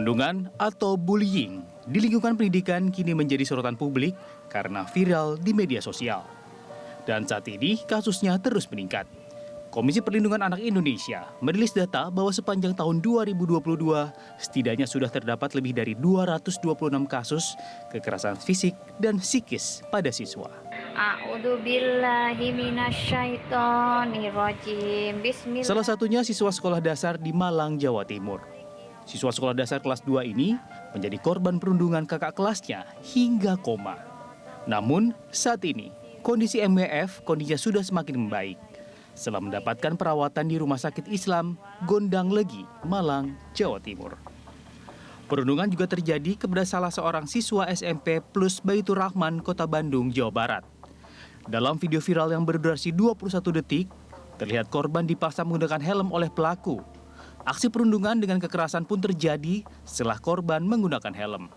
Perundungan atau bullying di lingkungan pendidikan kini menjadi sorotan publik karena viral di media sosial. Dan saat ini kasusnya terus meningkat. Komisi Perlindungan Anak Indonesia merilis data bahwa sepanjang tahun 2022 setidaknya sudah terdapat lebih dari 226 kasus kekerasan fisik dan psikis pada siswa. Bismillah. Salah satunya siswa sekolah dasar di Malang, Jawa Timur. Siswa sekolah dasar kelas 2 ini menjadi korban perundungan kakak kelasnya hingga koma. Namun saat ini kondisi MWF kondisinya sudah semakin membaik setelah mendapatkan perawatan di Rumah Sakit Islam Gondang Legi, Malang, Jawa Timur. Perundungan juga terjadi kepada salah seorang siswa SMP Plus Baitur Rahman, Kota Bandung, Jawa Barat. Dalam video viral yang berdurasi 21 detik, terlihat korban dipaksa menggunakan helm oleh pelaku. Aksi perundungan dengan kekerasan pun terjadi setelah korban menggunakan helm.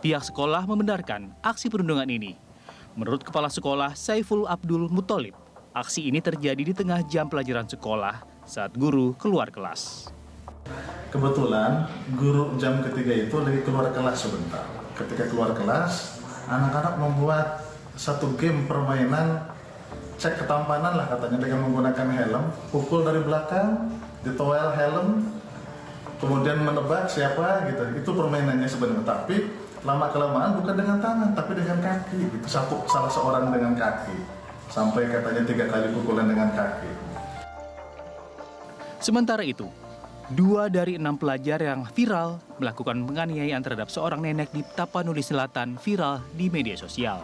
Pihak sekolah membenarkan aksi perundungan ini. Menurut Kepala Sekolah Saiful Abdul Muthalib, aksi ini terjadi di tengah jam pelajaran sekolah saat guru keluar kelas. Kebetulan guru jam ketiga itu lagi keluar kelas sebentar. Ketika keluar kelas, anak-anak membuat satu game permainan cek ketampanan lah katanya dengan menggunakan helm, pukul dari belakang, ditowel helm, kemudian menebak siapa gitu. Itu permainannya sebenarnya, tapi lama-kelamaan bukan dengan tangan, tapi dengan kaki. Itu salah seorang dengan kaki. Sampai katanya 3 kali pukulan dengan kaki. Sementara itu, 2 dari 6 pelajar yang viral melakukan penganiayaan terhadap seorang nenek di Tapanuli Selatan viral di media sosial.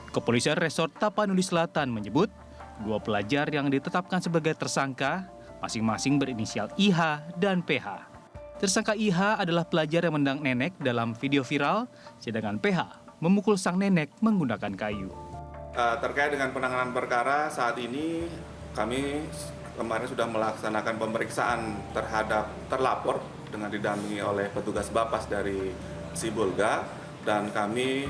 Kepolisian Resort Tapanuli Selatan menyebut 2 pelajar yang ditetapkan sebagai tersangka masing-masing berinisial IH dan PH. Tersangka IH adalah pelajar yang menendang nenek dalam video viral, sedangkan PH memukul sang nenek menggunakan kayu. Terkait dengan penanganan perkara, saat ini kami kemarin sudah melaksanakan pemeriksaan terhadap terlapor dengan didampingi oleh petugas Bapas dari Sibolga, dan kami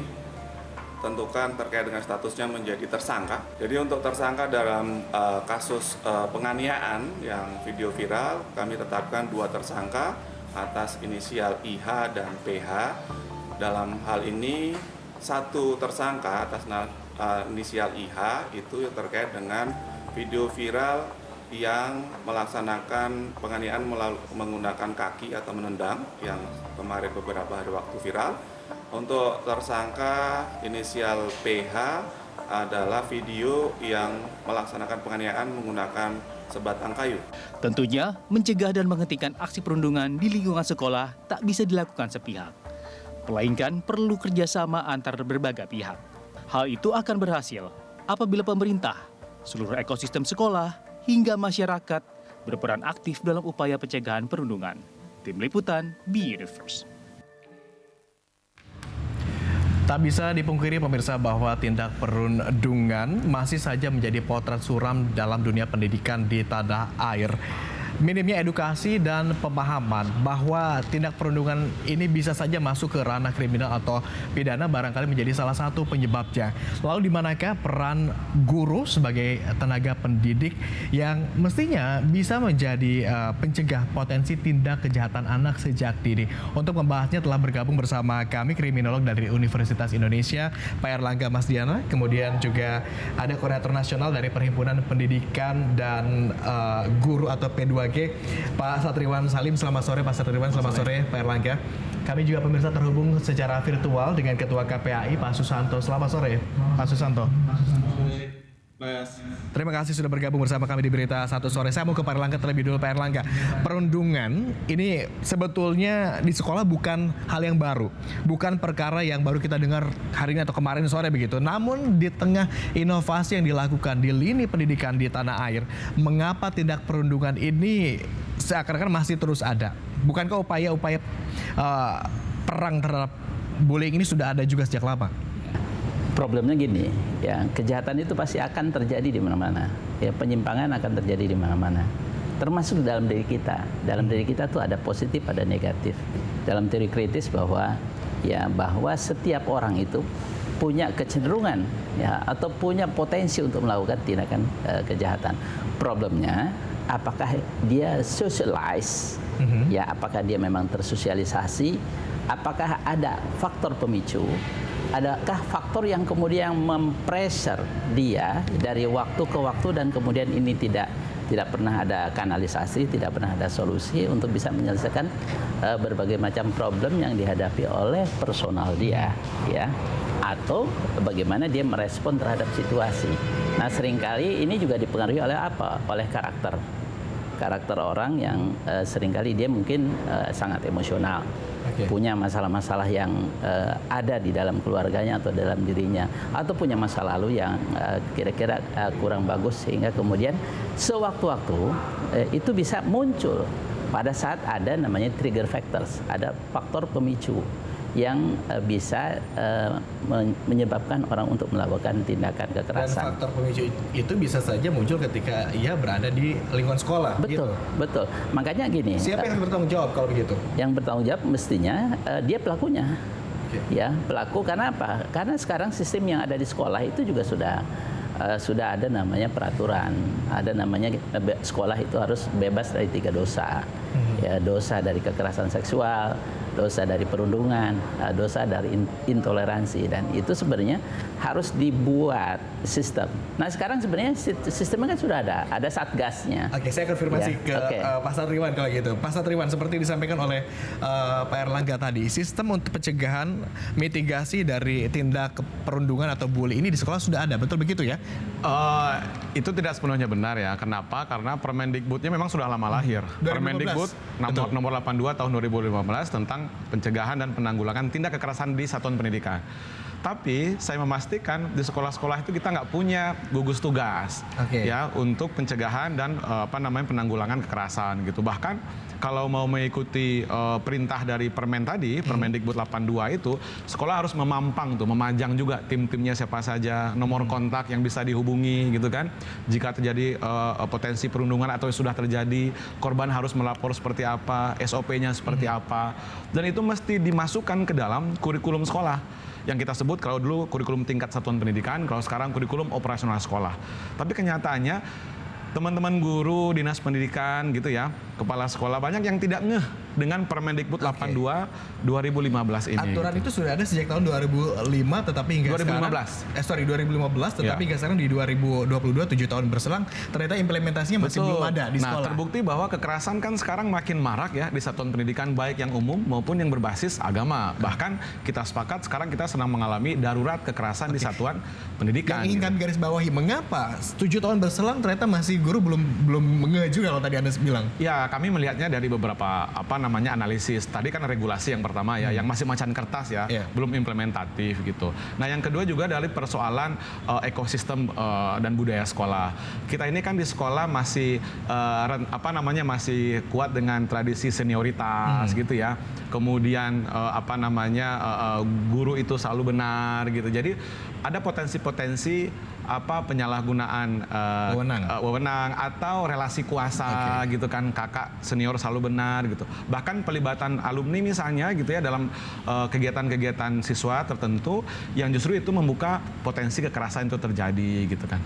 tentukan terkait dengan statusnya menjadi tersangka. Jadi untuk tersangka dalam kasus penganiayaan yang video viral, kami tetapkan 2 tersangka atas inisial IH dan PH. Dalam hal ini 1 tersangka atas inisial IH itu terkait dengan video viral yang melaksanakan penganiayaan menggunakan kaki atau menendang yang kemarin beberapa hari waktu viral. Untuk tersangka inisial PH adalah video yang melaksanakan penganiayaan menggunakan sebatang kayu. Tentunya, mencegah dan menghentikan aksi perundungan di lingkungan sekolah tak bisa dilakukan sepihak, melainkan perlu kerjasama antar berbagai pihak. Hal itu akan berhasil apabila pemerintah, seluruh ekosistem sekolah, hingga masyarakat berperan aktif dalam upaya pencegahan perundungan. Tim Liputan, B-Universe. Tak bisa dipungkiri pemirsa bahwa tindak perundungan masih saja menjadi potret suram dalam dunia pendidikan di tanah air. Minimnya edukasi dan pemahaman bahwa tindak perundungan ini bisa saja masuk ke ranah kriminal atau pidana barangkali menjadi salah satu penyebabnya. Lalu di manakah peran guru sebagai tenaga pendidik yang mestinya bisa menjadi pencegah potensi tindak kejahatan anak sejak dini? Untuk membahasnya telah bergabung bersama kami kriminolog dari Universitas Indonesia, Pak Erlangga Masdiana, kemudian juga ada koordinator nasional dari Perhimpunan Pendidikan dan Guru atau P2G, Pak Satriwan Salim. Selamat sore Pak Satriwan, selamat sore Pak Erlangga. Kami juga pemirsa terhubung secara virtual dengan Ketua KPAI Pak Susanto. Selamat sore Pak Susanto. Terima kasih sudah bergabung bersama kami di Berita Satu Sore. Saya mau ke Pak Erlangga terlebih dulu. Pak Erlangga, perundungan ini sebetulnya di sekolah bukan hal yang baru, bukan perkara yang baru kita dengar hari ini atau kemarin sore begitu. Namun di tengah inovasi yang dilakukan di lini pendidikan di tanah air, mengapa tindak perundungan ini seakan-akan masih terus ada? Bukankah upaya-upaya perang terhadap bullying ini sudah ada juga sejak lama? Problemnya gini, ya kejahatan itu pasti akan terjadi di mana-mana. Ya penyimpangan akan terjadi di mana-mana. Termasuk dalam diri kita. Dalam diri kita tuh ada positif, ada negatif. Dalam teori kritis bahwa setiap orang itu punya kecenderungan atau punya potensi untuk melakukan tindakan kejahatan. Problemnya apakah dia socialize, ya apakah dia memang tersosialisasi, apakah ada faktor pemicu, adakah faktor yang kemudian mempressure dia dari waktu ke waktu dan kemudian ini tidak pernah ada kanalisasi, tidak pernah ada solusi untuk bisa menyelesaikan berbagai macam problem yang dihadapi oleh personal dia, ya. Atau bagaimana dia merespon terhadap situasi. Nah, seringkali ini juga dipengaruhi oleh apa? Oleh karakter orang yang seringkali dia mungkin sangat emosional. Punya masalah-masalah yang ada di dalam keluarganya atau dalam dirinya, atau punya masa lalu yang kira-kira kurang bagus, sehingga kemudian sewaktu-waktu itu bisa muncul pada saat ada namanya trigger factors, ada faktor pemicu yang bisa menyebabkan orang untuk melakukan tindakan kekerasan. Dan faktor pemicu itu bisa saja muncul ketika ia berada di lingkungan sekolah. Betul, gitu. Betul. Makanya gini. Siapa yang bertanggung jawab kalau begitu? Yang bertanggung jawab mestinya dia pelakunya. Okay. Ya, pelaku. Karena apa? Karena sekarang sistem yang ada di sekolah itu juga sudah ada namanya peraturan, ada namanya sekolah itu harus bebas dari 3 dosa. Ya, dosa dari kekerasan seksual, dosa dari perundungan, dosa dari intoleransi, dan itu sebenarnya harus dibuat sistem. Nah, sekarang sebenarnya sistemnya kan sudah ada satgasnya. Oke, saya konfirmasi ke Pak Satriwan kalau gitu. Pak Satriwan, seperti disampaikan oleh Pak Erlangga tadi, sistem untuk pencegahan mitigasi dari tindak perundungan atau bully ini di sekolah sudah ada, betul begitu ya? Itu tidak sepenuhnya benar ya. Kenapa? Karena Permendikbudnya memang sudah lama lahir. 2015. Permendikbud nomor 82 tahun 2015 tentang pencegahan dan penanggulangan tindak kekerasan di satuan pendidikan. Tapi saya memastikan di sekolah-sekolah itu kita nggak punya gugus tugas ya untuk pencegahan dan penanggulangan kekerasan gitu. Bahkan kalau mau mengikuti perintah dari Permen tadi, Permendikbud 82 itu, sekolah harus memajang juga tim-timnya siapa saja, nomor kontak yang bisa dihubungi gitu kan. Jika terjadi potensi perundungan atau sudah terjadi, korban harus melapor seperti apa, SOP-nya seperti apa. Dan itu mesti dimasukkan ke dalam kurikulum sekolah. Yang kita sebut kalau dulu kurikulum tingkat satuan pendidikan, kalau sekarang kurikulum operasional sekolah. Tapi kenyataannya teman-teman guru, dinas pendidikan gitu ya, kepala sekolah banyak yang tidak ngeh dengan Permendikbud 82 2015 ini. Aturan itu sudah ada sejak tahun 2005 tetapi hingga 2015. sekarang 2015 tetapi hingga sekarang di 2022 7 tahun berselang ternyata implementasinya masih belum ada di sekolah. Nah, terbukti bahwa kekerasan kan sekarang makin marak ya di satuan pendidikan baik yang umum maupun yang berbasis agama. Bahkan kita sepakat sekarang kita sedang mengalami darurat kekerasan di satuan pendidikan. Yang ingin kami garis bawahi, mengapa 7 tahun berselang ternyata masih guru belum mengeh juga kalau tadi Anda bilang? Ya, kami melihatnya dari beberapa analisis. Tadi kan regulasi yang pertama ya, yang masih macan kertas ya, belum implementatif gitu. Nah, yang kedua juga dari persoalan ekosistem dan budaya sekolah. Kita ini kan di sekolah masih masih kuat dengan tradisi senioritas gitu ya. Kemudian guru itu selalu benar gitu. Jadi ada potensi-potensi penyalahgunaan wewenang atau relasi kuasa gitu kan, kakak senior selalu benar gitu. Bahkan pelibatan alumni misalnya gitu ya dalam kegiatan-kegiatan siswa tertentu yang justru itu membuka potensi kekerasan itu terjadi gitu kan.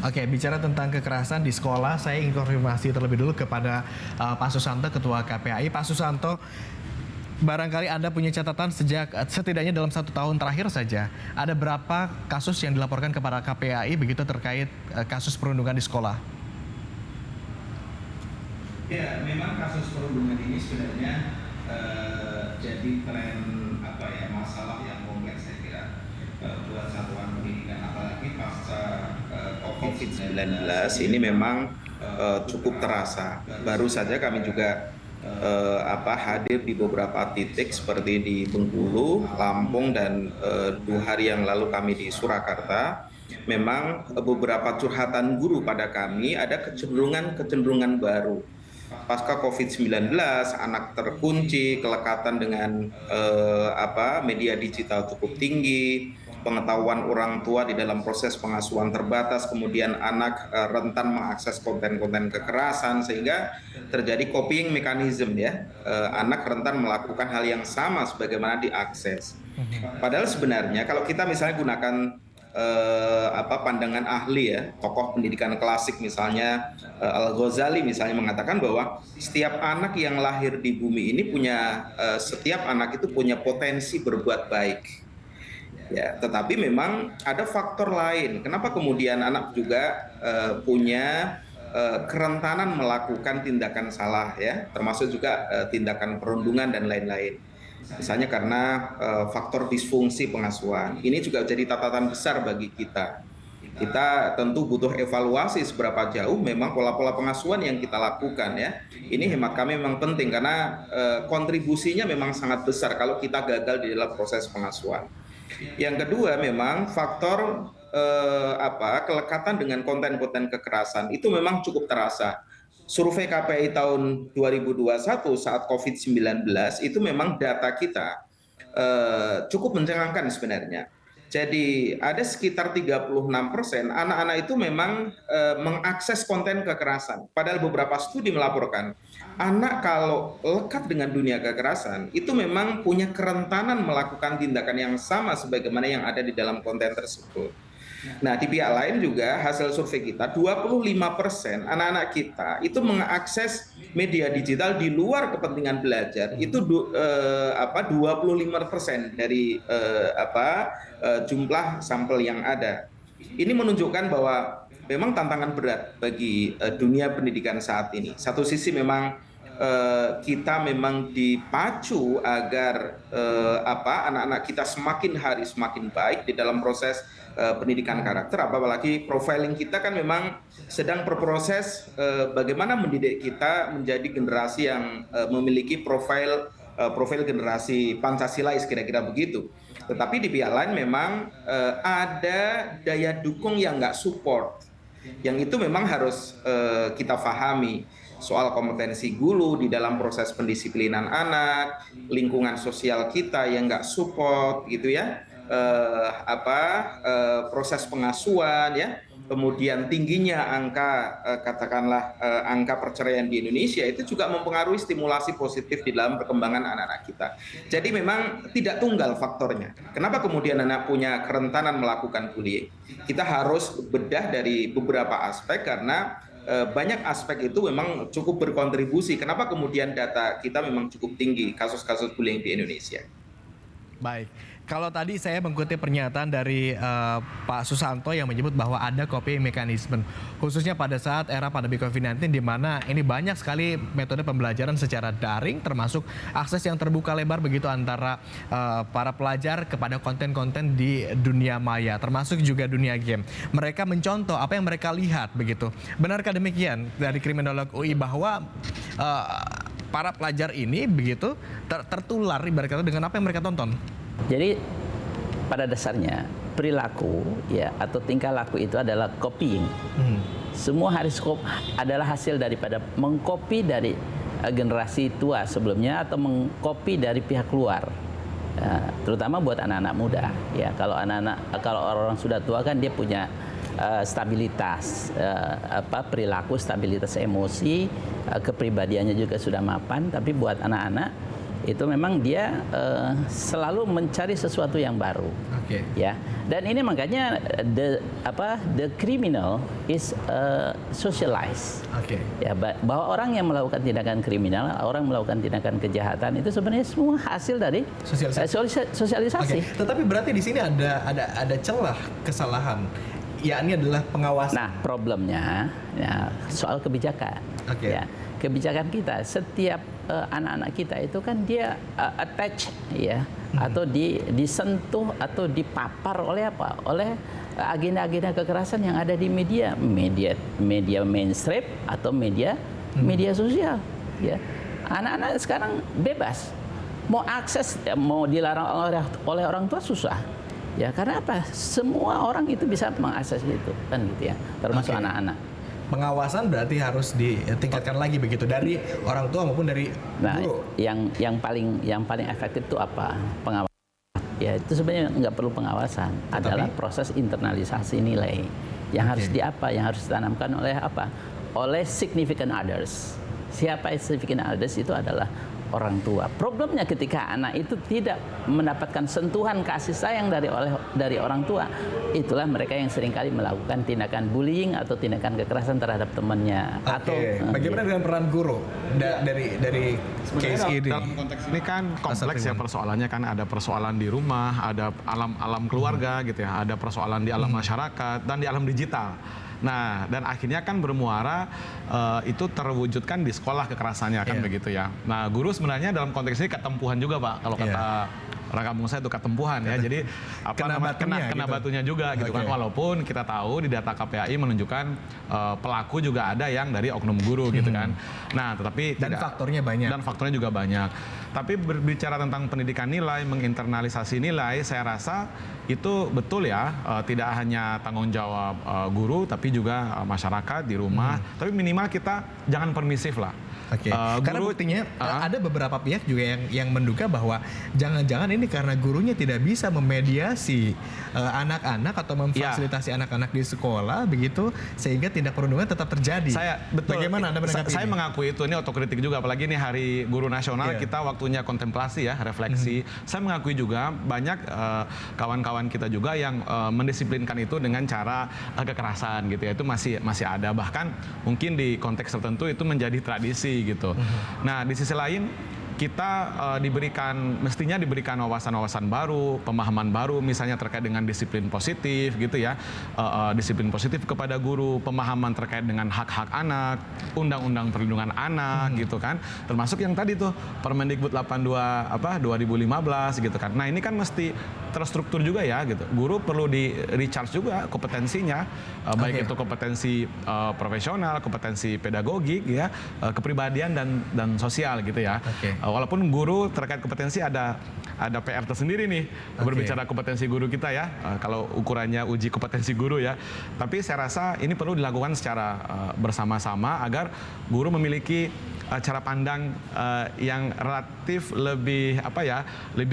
Oke, bicara tentang kekerasan di sekolah, saya ingin konfirmasi terlebih dulu kepada Pak Susanto, Ketua KPAI. Pak Susanto, barangkali Anda punya catatan sejak setidaknya dalam 1 tahun terakhir saja, ada berapa kasus yang dilaporkan kepada KPAI begitu terkait kasus perundungan di sekolah? Ya, memang kasus perundungan ini sebenarnya jadi tren masalah yang kompleks saya kira buat satuan pendidikan, apalagi pasca COVID-19 ini memang cukup terasa. Baru saja kami juga hadir di beberapa titik seperti di Bengkulu, Lampung, dan 2 hari yang lalu kami di Surakarta. Memang beberapa curhatan guru pada kami ada kecenderungan baru. Pasca COVID-19, anak terkunci, kelekatan dengan media digital cukup tinggi, pengetahuan orang tua di dalam proses pengasuhan terbatas, kemudian anak rentan mengakses konten-konten kekerasan sehingga terjadi copying mechanism ya. Anak rentan melakukan hal yang sama sebagaimana diakses. Padahal sebenarnya kalau kita misalnya gunakan pandangan ahli ya, tokoh pendidikan klasik misalnya Al-Ghazali misalnya mengatakan bahwa setiap anak yang lahir di bumi ini setiap anak itu punya potensi berbuat baik. Ya, tetapi memang ada faktor lain. Kenapa kemudian anak juga punya kerentanan melakukan tindakan salah ya, termasuk juga tindakan perundungan dan lain-lain. Misalnya karena faktor disfungsi pengasuhan. Ini juga jadi catatan besar bagi kita. Kita tentu butuh evaluasi seberapa jauh memang pola-pola pengasuhan yang kita lakukan ya. Ini hemat kami memang penting karena kontribusinya memang sangat besar kalau kita gagal di dalam proses pengasuhan. Yang kedua memang faktor kelekatan dengan konten-konten kekerasan itu memang cukup terasa. Survei KPI tahun 2021 saat COVID-19 itu memang data kita cukup mencengangkan sebenarnya. Jadi ada sekitar 36% anak-anak itu memang mengakses konten kekerasan. Padahal beberapa studi melaporkan anak kalau lekat dengan dunia kekerasan itu memang punya kerentanan melakukan tindakan yang sama sebagaimana yang ada di dalam konten tersebut. Nah, di pihak lain juga hasil survei kita 25% anak-anak kita itu mengakses media digital di luar kepentingan belajar. Itu 25% dari jumlah sampel yang ada. Ini menunjukkan bahwa memang tantangan berat bagi dunia pendidikan saat ini. Satu sisi memang kita memang dipacu agar anak-anak kita semakin hari semakin baik di dalam proses pendidikan karakter, apalagi profiling kita kan memang sedang berproses bagaimana mendidik kita menjadi generasi yang memiliki profil generasi Pancasila kira-kira begitu. Tetapi di pihak lain memang ada daya dukung yang nggak support, yang itu memang harus kita pahami. Soal kompetensi guru di dalam proses pendisiplinan anak, lingkungan sosial kita yang nggak support gitu ya, proses pengasuhan ya, kemudian tingginya angka angka perceraian di Indonesia itu juga mempengaruhi stimulasi positif di dalam perkembangan anak-anak kita. Jadi memang tidak tunggal faktornya. Kenapa kemudian anak punya kerentanan melakukan bullying? Kita harus bedah dari beberapa aspek karena banyak aspek itu memang cukup berkontribusi. Kenapa kemudian data kita memang cukup tinggi kasus-kasus bullying di Indonesia? Baik, kalau tadi saya mengutip pernyataan dari Pak Susanto yang menyebut bahwa ada coping mechanism, khususnya pada saat era pandemi COVID-19 di mana ini banyak sekali metode pembelajaran secara daring, termasuk akses yang terbuka lebar begitu antara para pelajar kepada konten-konten di dunia maya, termasuk juga dunia game. Mereka mencontoh apa yang mereka lihat begitu. Benarkah demikian dari kriminolog UI bahwa para pelajar ini begitu tertular ibarat kata dengan apa yang mereka tonton? Jadi pada dasarnya perilaku ya atau tingkah laku itu adalah copying. Semua adalah hasil daripada mengcopy dari generasi tua sebelumnya atau mengcopy dari pihak luar. Terutama buat anak-anak muda ya. Kalau orang sudah tua kan dia punya stabilitas perilaku, stabilitas emosi, kepribadiannya juga sudah mapan. Tapi buat anak-anak itu memang dia selalu mencari sesuatu yang baru. Okay. Ya. Dan ini makanya the criminal is socialized. Okay. Ya, bahwa orang yang melakukan tindakan kriminal, orang melakukan tindakan kejahatan itu sebenarnya semua hasil dari sosialisasi. Okay. Tetapi berarti di sini ada celah kesalahan. Yakni adalah pengawasan. Nah, problemnya ya, soal kebijakan. Okay. Ya, kebijakan kita setiap anak-anak kita itu kan dia attach ya atau disentuh atau dipapar oleh apa? Oleh agenda-agenda kekerasan yang ada di media mainstream atau media sosial ya. Anak-anak sekarang bebas mau akses, mau dilarang oleh orang tua susah. Ya karena apa? Semua orang itu bisa mengakses itu kan gitu ya, termasuk anak-anak. Pengawasan berarti harus ditingkatkan lagi begitu dari orang tua maupun dari guru. Yang paling efektif itu apa? Pengawasan. Ya itu sebenarnya nggak perlu pengawasan, adalah proses internalisasi nilai yang harus yang harus ditanamkan oleh apa? Oleh significant others. Siapa significant others itu adalah orang tua. Problemnya ketika anak itu tidak mendapatkan sentuhan kasih sayang dari orang tua, itulah mereka yang seringkali melakukan tindakan bullying atau tindakan kekerasan terhadap temannya. Atau bagaimana dengan peran guru dari case ini? Dalam konteks ini kan kompleks ya persoalannya, kan ada persoalan di rumah, ada alam keluarga gitu ya, ada persoalan di alam masyarakat dan di alam digital. Nah, dan akhirnya kan bermuara itu terwujudkan di sekolah kekerasannya kan begitu ya. Nah, guru sebenarnya dalam konteks ini ketempuhan juga Pak, kalau kata orang kampung saya itu ketempuhan ya. Jadi kena batunya juga gitu kan. Walaupun kita tahu di data KPAI menunjukkan pelaku juga ada yang dari oknum guru gitu kan. Nah, tetapi faktornya banyak. Dan faktornya juga banyak. Tapi berbicara tentang pendidikan nilai, menginternalisasi nilai, saya rasa itu betul ya, tidak hanya tanggung jawab guru tapi juga masyarakat di rumah. Tapi minimal kita jangan permisif lah. Oke. Karena buktinya ada beberapa pihak juga yang menduga bahwa jangan-jangan ini karena gurunya tidak bisa memediasi anak-anak atau memfasilitasi anak-anak di sekolah begitu, sehingga tindak perundungan tetap terjadi. Bagaimana Anda menanggapi Saya ini? mengakui itu, ini otokritik juga, apalagi ini Hari Guru Nasional, kita waktunya kontemplasi ya, refleksi. Saya mengakui juga banyak kawan-kawan kita juga yang mendisiplinkan itu dengan cara kekerasan gitu ya, itu masih ada, bahkan mungkin di konteks tertentu itu menjadi tradisi gitu. Nah, di sisi lain kita mestinya diberikan wawasan-wawasan baru, pemahaman baru, misalnya terkait dengan disiplin positif gitu ya, disiplin positif kepada guru, pemahaman terkait dengan hak-hak anak, undang-undang perlindungan anak gitu kan, termasuk yang tadi tuh Permendikbud 2015 gitu kan. Nah, ini kan mesti terstruktur juga ya gitu. Guru perlu di recharge juga kompetensinya, baik itu kompetensi profesional, kompetensi pedagogik ya, kepribadian dan sosial gitu ya. Walaupun guru terkait kompetensi ada PR tersendiri nih, berbicara kompetensi guru kita ya, kalau ukurannya uji kompetensi guru ya. Tapi saya rasa ini perlu dilakukan secara bersama-sama agar guru memiliki cara pandang yang relatif lebih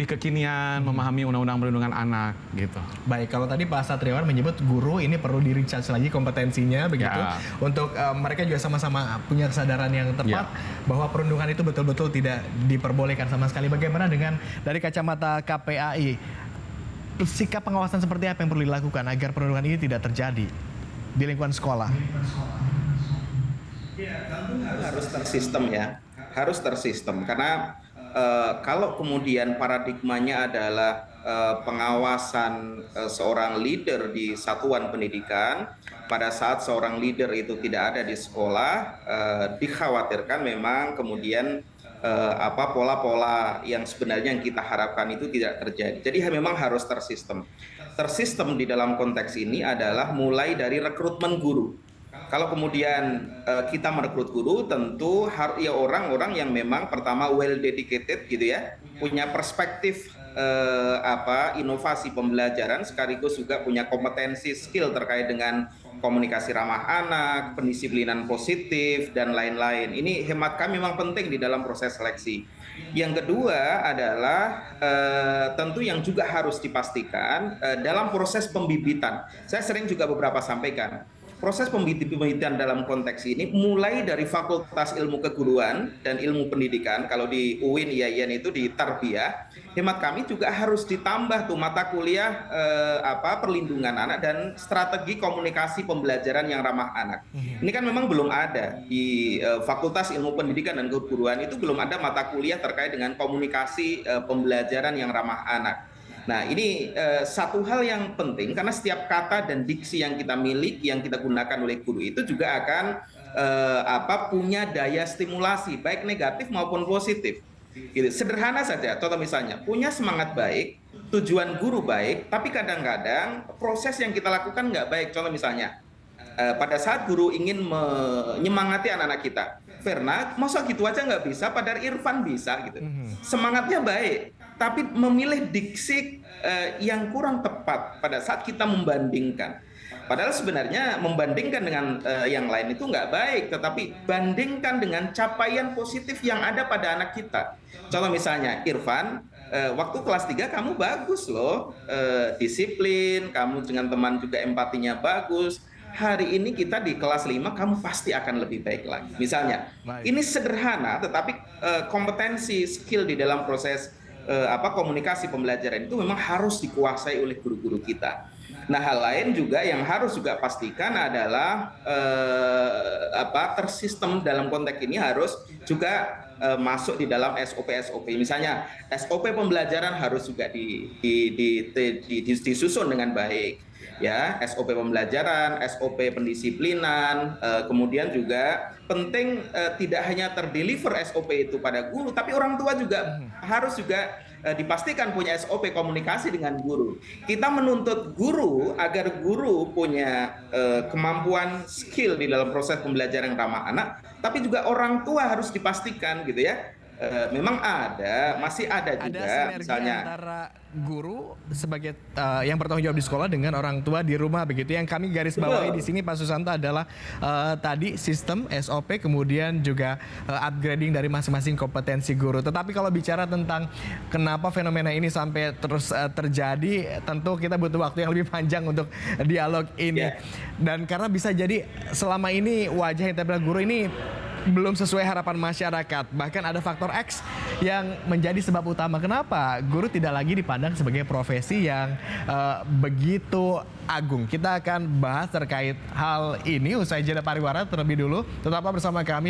kekinian, memahami undang-undang perlindungan anak gitu. Baik, kalau tadi Pak Satriawan menyebut guru ini perlu di-recharge lagi kompetensinya begitu, untuk mereka juga sama-sama punya kesadaran yang tepat bahwa perundungan itu betul-betul tidak diperbolehkan sama sekali. Bagaimana dengan dari kacamata KPAI, sikap pengawasan seperti apa yang perlu dilakukan agar perundungan ini tidak terjadi di lingkungan sekolah? Ya, tentu harus tersistem ya, harus tersistem karena kalau kemudian paradigmanya adalah pengawasan seorang leader di satuan pendidikan, pada saat seorang leader itu tidak ada di sekolah, dikhawatirkan memang kemudian pola-pola yang sebenarnya yang kita harapkan itu tidak terjadi. Jadi memang harus tersistem. Tersistem di dalam konteks ini adalah mulai dari rekrutmen guru. Kalau kemudian kita merekrut guru, tentu ya orang-orang yang memang pertama well dedicated gitu ya, punya perspektif inovasi pembelajaran, sekaligus juga punya kompetensi skill terkait dengan komunikasi ramah anak, pendisiplinan positif dan lain-lain. Ini hemat kami memang penting di dalam proses seleksi. Yang kedua adalah tentu yang juga harus dipastikan dalam proses pembibitan. Saya sering juga beberapa sampaikan. Proses pembibitan dalam konteks ini mulai dari Fakultas Ilmu Keguruan dan Ilmu Pendidikan, kalau di UIN IAIN itu di Tarbiyah, hemat kami juga harus ditambah tuh mata kuliah perlindungan anak dan strategi komunikasi pembelajaran yang ramah anak. Ini kan memang belum ada di Fakultas Ilmu Pendidikan dan Keguruan, itu belum ada mata kuliah terkait dengan komunikasi pembelajaran yang ramah anak. Nah, ini satu hal yang penting karena setiap kata dan diksi yang kita miliki, yang kita gunakan oleh guru itu juga akan punya daya stimulasi baik negatif maupun positif. Gitu. Sederhana saja, contoh misalnya punya semangat baik, tujuan guru baik, tapi kadang-kadang proses yang kita lakukan nggak baik. Contoh misalnya pada saat guru ingin menyemangati anak-anak kita, Verna, masa gitu aja nggak bisa, padahal Irfan bisa gitu. Semangatnya baik, tapi memilih diksi yang kurang tepat pada saat kita membandingkan. Padahal sebenarnya membandingkan dengan yang lain itu nggak baik, tetapi bandingkan dengan capaian positif yang ada pada anak kita. Contoh misalnya, Irfan, waktu kelas 3 kamu bagus loh, disiplin, kamu dengan teman juga empatinya bagus. hari ini kita di kelas 5 kamu pasti akan lebih baik lagi. Misalnya, ini sederhana tetapi kompetensi skill di dalam proses komunikasi pembelajaran itu memang harus dikuasai oleh guru-guru kita. Nah, hal lain juga yang harus juga pastikan adalah tersistem dalam konteks ini harus juga masuk di dalam SOP. Misalnya SOP pembelajaran harus juga disusun dengan baik. Ya, SOP pembelajaran, SOP pendisiplinan, kemudian juga penting tidak hanya terdeliver SOP itu pada guru, tapi orang tua juga harus juga dipastikan punya SOP komunikasi dengan guru. Kita menuntut guru agar guru punya kemampuan skill di dalam proses pembelajaran yang ramah anak, tapi juga orang tua harus dipastikan gitu ya. Memang masih ada juga sinergi misalnya antara guru sebagai yang bertanggung jawab di sekolah dengan orang tua di rumah begitu. Yang kami garis bawahi di sini Pak Susanto adalah tadi sistem SOP, kemudian juga upgrading dari masing-masing kompetensi guru. Tetapi kalau bicara tentang kenapa fenomena ini sampai terus terjadi, tentu kita butuh waktu yang lebih panjang untuk dialog ini. Dan karena bisa jadi selama ini wajah integral guru ini belum sesuai harapan masyarakat. Bahkan ada faktor X yang menjadi sebab utama kenapa guru tidak lagi dipandang sebagai profesi yang begitu agung. Kita akan bahas terkait hal ini usai jeda pariwara terlebih dulu. Tetaplah bersama kami.